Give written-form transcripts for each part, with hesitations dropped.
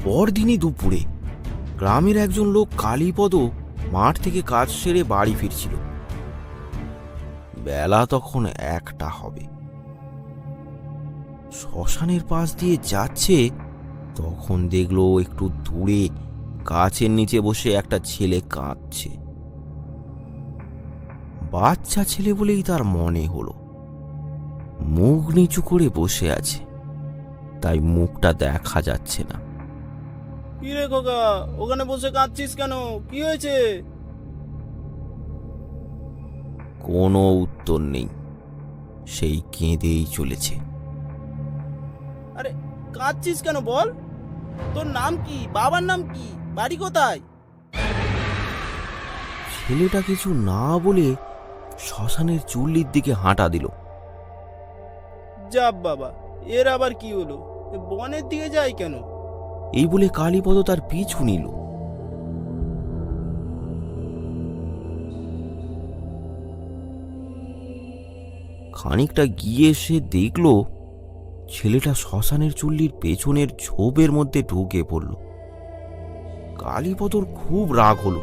পরদিনই দুপুরে গ্রামের একজন লোক কালীপদ মাঠ থেকে কাজ সেরে বাড়ি ফিরছিল। বেলা তখন 1টা হবে। শ্মশানের পাশ দিয়ে যাচ্ছে, তখন দেখলো একটু দূরে গাছের নিচে বসে একটা ছেলে কাঁদছে। বাচ্চা ছেলে বলেই তার মনে হলো। মুখ নিচু করে বসে আছে, তাই মুখটা দেখা যাচ্ছে না। কি রে খোকা, ওখানে বসে কাঁদছিস কেন? কি হয়েছে? কোনো উত্তর নেই, সেই কেঁদেই চলেছে। আরে কাঁদছিস কেন বল? তোর নাম কি? বাবার নাম কি? বাড়ি কোথায়? ছেলেটা কিছু না বলে শ্মশানের চুল্লির দিকে হাঁটা দিল। যাব বাবা, এর আবার কি হলো? এ বনের দিকে যায় কেন? এই বলে কালীপদ তার পিছু নিল। খানিকটা গিয়ে সে দেখল ছেলেটা শ্মশানের চুল্লির পেছনের ঝোপের মধ্যে ঢুকে পড়ল। কালীপদর খুব রাগ হলো।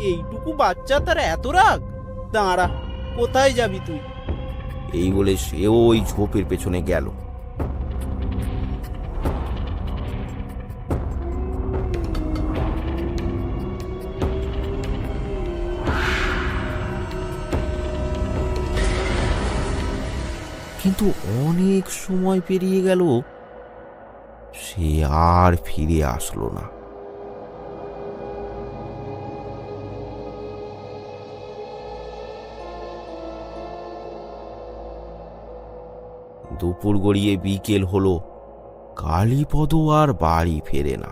এইটুকু বাচ্চা তার এত রাগ? দাঁড়া, কোথায় যাবি তুই? এই বলে সেও ওই ঝোপের পেছনে গেল। কিন্তু অনেক সময় পেরিয়ে গেল, সে আর ফিরে আসলো না। দুপুর গড়িয়ে বিকেল হলো, কালীপদ আর বাড়ি ফেরে না।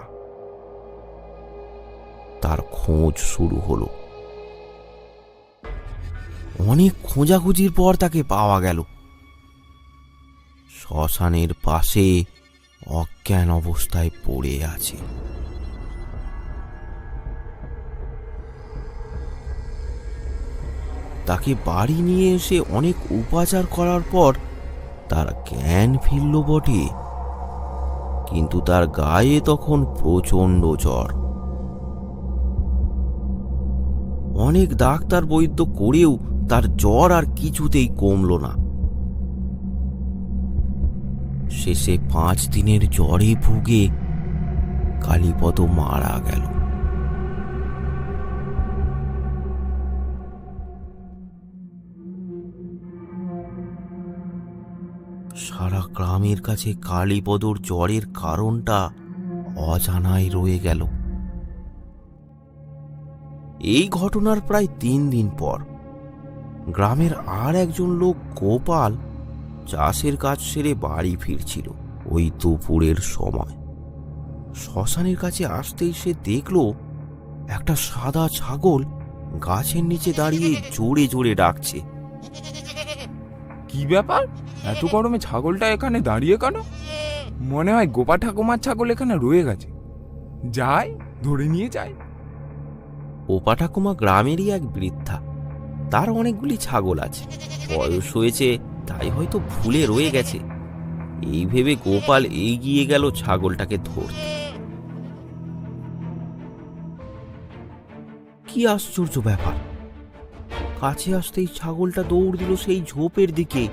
তার খোঁজ শুরু হলো। অনেক খোঁজাখুঁজির পর তাকে পাওয়া গেল। শ্মশানের পাশে অজ্ঞান অবস্থায় পড়ে আছে। তাকে বাড়ি নিয়ে এসে অনেক উপচার করার পর তার জ্ঞান ফিরল বটে, কিন্তু তার গায়ে তখন প্রচন্ড জ্বর। অনেক ডাক্তার বৈদ্য করেও তার জ্বর আর কিছুতেই কমল না। শেষে 5 দিনের জ্বরে ভুগে কালীপদ মারা গেল। সারা গ্রামের কাছে কালীপদর জ্বরের কারণটা অজানাই রয়ে গেল। এই ঘটনার প্রায় 3 দিন পর গ্রামের আর একজন লোক গোপাল চাষের কাজ সেরে বাড়ি ফিরছিল। ওই দুপুরের সময় শ্মশানের কাছে আসতেই সে দেখল একটা সাদা ছাগল গাছের নিচে দাঁড়িয়ে জোরে জোরে ডাকছে। কি ব্যাপার? এত গরমে ছাগলটা এখানে দাঁড়িয়ে কেন? মনে হয় গোপা ঠাকুমার ছাগল এখানে রয়ে গেছে। যাই ধরে নিয়ে যাই। ওপা ঠাকুমা গ্রামেরই এক বৃদ্ধা। তার অনেকগুলি ছাগল আছে। বয়স হয়েছে, তাই হয়তো ভুলে রয়ে গেছে। এই ভেবে গোপাল এগিয়ে গেল ছাগলটাকে ধরতে। কি আশ্চর্য ব্যাপার! কাছে আসতেই ছাগলটা দৌড় দিল সেই ঝোপের দিকে।